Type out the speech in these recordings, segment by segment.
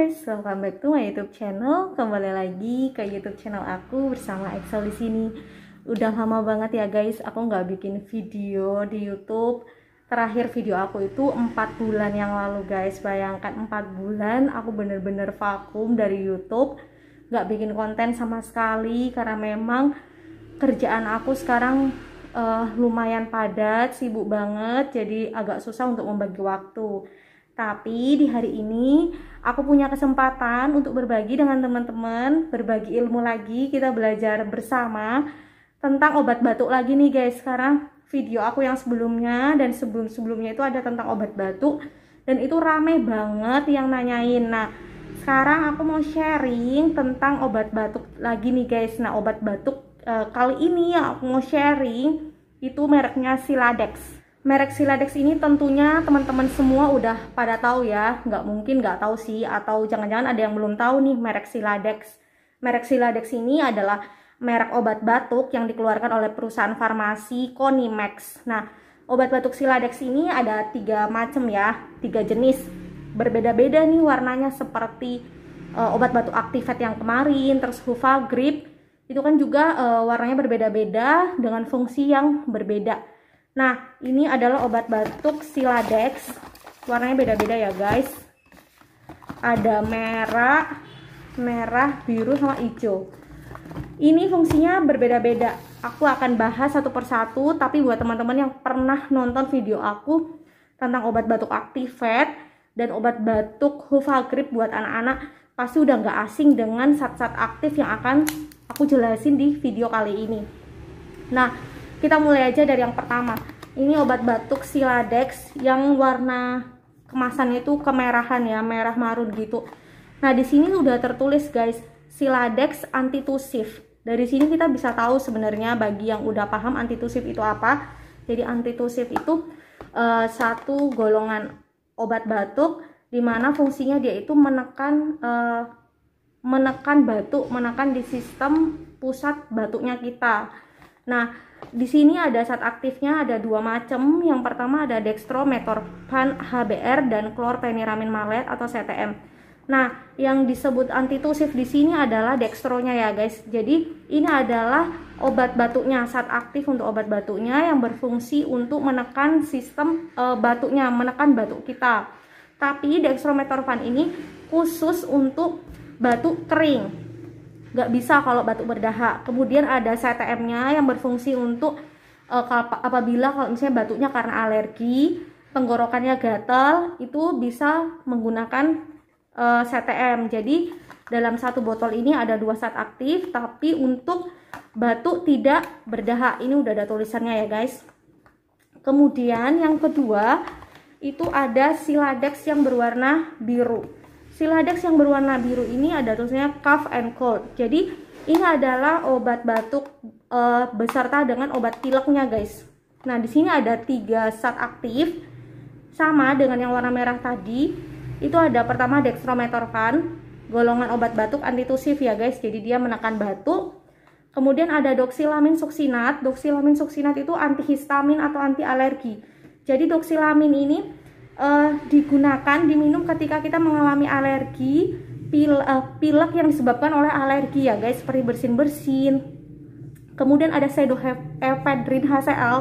guys, welcome back to my YouTube channel. Kembali lagi ke YouTube channel aku bersama Excel di sini. Udah lama banget ya guys, aku nggak bikin video di YouTube. Terakhir video aku itu 4 bulan yang lalu guys. Bayangkan 4 bulan aku bener-bener vakum dari YouTube, nggak bikin konten sama sekali karena memang kerjaan aku sekarang lumayan padat, sibuk banget, jadi agak susah untuk membagi waktu. Tapi di hari ini aku punya kesempatan untuk berbagi dengan teman-teman, berbagi ilmu lagi, kita belajar bersama tentang obat batuk lagi nih guys. Sekarang video aku yang sebelumnya dan sebelum-sebelumnya itu ada tentang obat batuk dan itu rame banget yang nanyain. Nah, sekarang aku mau sharing tentang obat batuk lagi nih guys. Nah, obat batuk kali ini yang aku mau sharing itu mereknya Siladex. Merek Siladex ini tentunya teman-teman semua udah pada tahu ya, nggak mungkin nggak tahu sih, atau jangan-jangan ada yang belum tahu nih merek Siladex. Merek Siladex ini adalah merek obat batuk yang dikeluarkan oleh perusahaan farmasi Konimex. Nah, obat batuk Siladex ini ada 3 macam ya, 3 jenis. Berbeda-beda nih warnanya, seperti obat batuk Activate yang kemarin, terus Huvagrip, itu kan juga warnanya berbeda-beda dengan fungsi yang berbeda. Nah, ini adalah obat batuk Siladex. Warnanya beda-beda ya guys. Ada merah, biru, sama hijau. Ini fungsinya berbeda-beda. Aku akan bahas satu persatu, tapi buat teman-teman yang pernah nonton video aku tentang obat batuk Activate dan obat batuk Huvagrip buat anak-anak, pasti udah nggak asing dengan zat-zat aktif yang akan aku jelasin di video kali ini. Nah, kita mulai aja dari yang pertama. Ini obat batuk Siladex yang warna kemasannya itu kemerahan ya, merah marun gitu. Nah, di sini udah tertulis guys, Siladex antitusif. Dari sini kita bisa tahu sebenarnya bagi yang udah paham antitusif itu apa. Jadi antitusif itu satu golongan obat batuk di mana fungsinya dia itu menekan batuk, menekan di sistem pusat batuknya kita. Nah, di sini ada zat aktifnya ada 2 macam. Yang pertama ada dextromethorphan HBr dan chlorpheniramine maleate atau CTM. Nah, yang disebut antitusif di sini adalah dextronya ya guys. Jadi ini adalah obat batuknya, zat aktif untuk obat batuknya yang berfungsi untuk menekan sistem batuknya, menekan batuk kita. Tapi dextromethorphan ini khusus untuk batuk kering, nggak bisa kalau batuk berdahak. Kemudian ada CTM-nya yang berfungsi untuk apabila kalau misalnya batuknya karena alergi, tenggorokannya gatal, itu bisa menggunakan CTM. Jadi dalam satu botol ini ada 2 zat aktif, tapi untuk batuk tidak berdahak. Ini udah ada tulisannya ya guys. Kemudian yang kedua itu ada Siladex yang berwarna biru. Siladex yang berwarna biru ini ada tulisannya cough and cold. Jadi ini adalah obat batuk beserta dengan obat pileknya guys. Nah, di sini ada 3 zat aktif sama dengan yang warna merah tadi. Itu ada pertama dextromethorphan, golongan obat batuk antitusif ya guys. Jadi dia menekan batuk. Kemudian ada doxilamin suksinat. Doxilamin suksinat itu antihistamin atau anti alergi. Jadi doxilamin ini digunakan diminum ketika kita mengalami alergi, pilek yang disebabkan oleh alergi ya guys, seperti bersin-bersin. Kemudian ada pseudoephedrine HCl.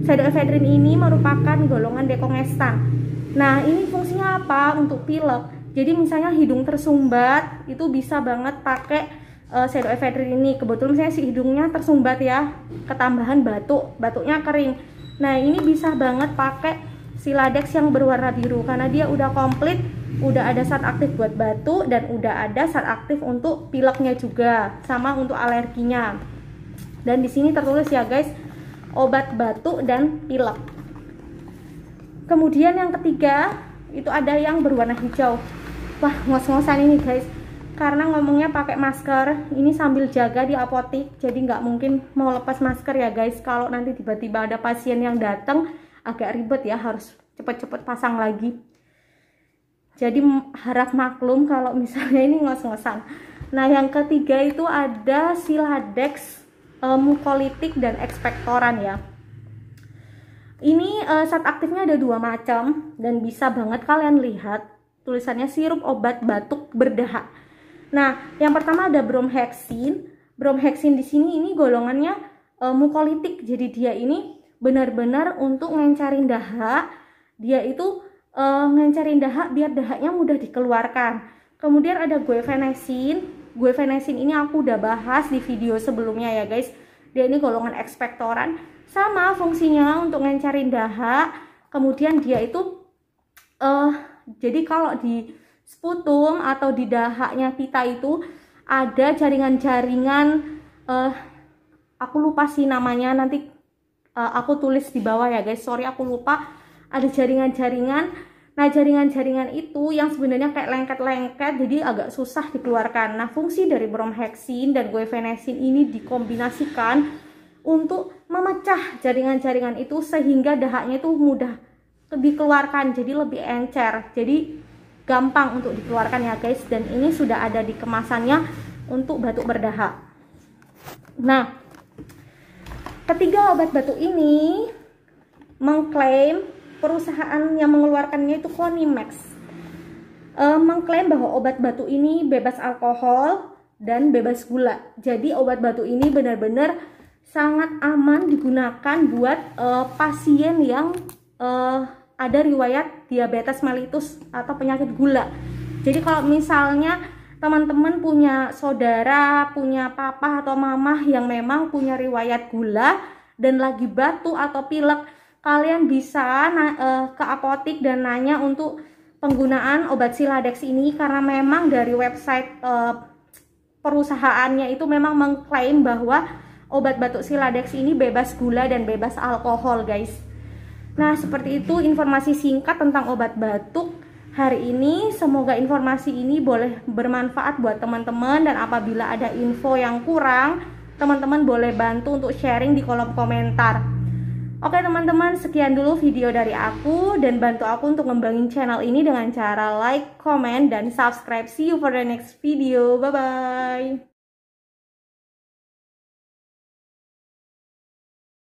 Pseudoephedrine ini merupakan golongan dekongestan. Nah, ini fungsinya apa? Untuk pilek. Jadi misalnya hidung tersumbat, itu bisa banget pakai pseudoephedrine ini. Kebetulan misalnya si hidungnya tersumbat ya, ketambahan batuknya kering. Nah, ini bisa banget pakai Siladex yang berwarna biru karena dia udah komplit, udah ada zat aktif buat batuk dan udah ada zat aktif untuk pileknya juga, sama untuk alerginya. Dan di sini tertulis ya guys, obat batuk dan pilek. Kemudian yang ketiga itu ada yang berwarna hijau. Wah, ngos-ngosan ini guys, karena ngomongnya pakai masker. Ini sambil jaga di apotik, jadi nggak mungkin mau lepas masker ya guys. Kalau nanti tiba-tiba ada pasien yang datang, agak ribet ya, harus cepet-cepet pasang lagi. Jadi harap maklum kalau misalnya ini ngos-ngosan. Nah, yang ketiga itu ada Siladex mukolitik dan ekspektoran ya. Ini zat aktifnya ada 2 macam dan bisa banget kalian lihat tulisannya sirup obat batuk berdahak. Nah, yang pertama ada bromhexin. Bromhexin di sini ini golongannya mukolitik. Jadi dia ini benar-benar untuk ngencarin dahak. Dia itu ngencarin dahak biar dahaknya mudah dikeluarkan. Kemudian ada guaifenesin. Guaifenesin ini aku udah bahas di video sebelumnya ya guys. Dia ini golongan ekspektoran, sama fungsinya untuk ngencarin dahak. Kemudian dia itu jadi kalau di sputum atau di dahaknya kita itu ada jaringan-jaringan, aku lupa sih namanya, nanti aku tulis di bawah ya guys, sorry aku lupa. Ada jaringan-jaringan. Nah, jaringan-jaringan itu yang sebenarnya kayak lengket-lengket, jadi agak susah dikeluarkan. Nah, fungsi dari bromhexin dan guaifenesin ini dikombinasikan untuk memecah jaringan-jaringan itu sehingga dahaknya itu mudah dikeluarkan, jadi lebih encer, jadi gampang untuk dikeluarkan ya guys. Dan ini sudah ada di kemasannya untuk batuk berdahak. Nah, ketiga obat batuk ini mengklaim, perusahaan yang mengeluarkannya itu Conimax, mengklaim bahwa obat batuk ini bebas alkohol dan bebas gula. Jadi obat batuk ini benar-benar sangat aman digunakan buat pasien yang ada riwayat diabetes mellitus atau penyakit gula. Jadi kalau misalnya teman-teman punya saudara, punya papa atau mama yang memang punya riwayat gula dan lagi batuk atau pilek, kalian bisa ke apotik dan nanya untuk penggunaan obat Siladex ini, karena memang dari website perusahaannya itu memang mengklaim bahwa obat batuk Siladex ini bebas gula dan bebas alkohol guys. Nah, seperti itu informasi singkat tentang obat batuk hari ini. Semoga informasi ini boleh bermanfaat buat teman-teman, dan apabila ada info yang kurang, teman-teman boleh bantu untuk sharing di kolom komentar. Oke teman-teman, sekian dulu video dari aku, dan bantu aku untuk ngembangin channel ini dengan cara like, comment, dan subscribe. See you for the next video. Bye-bye.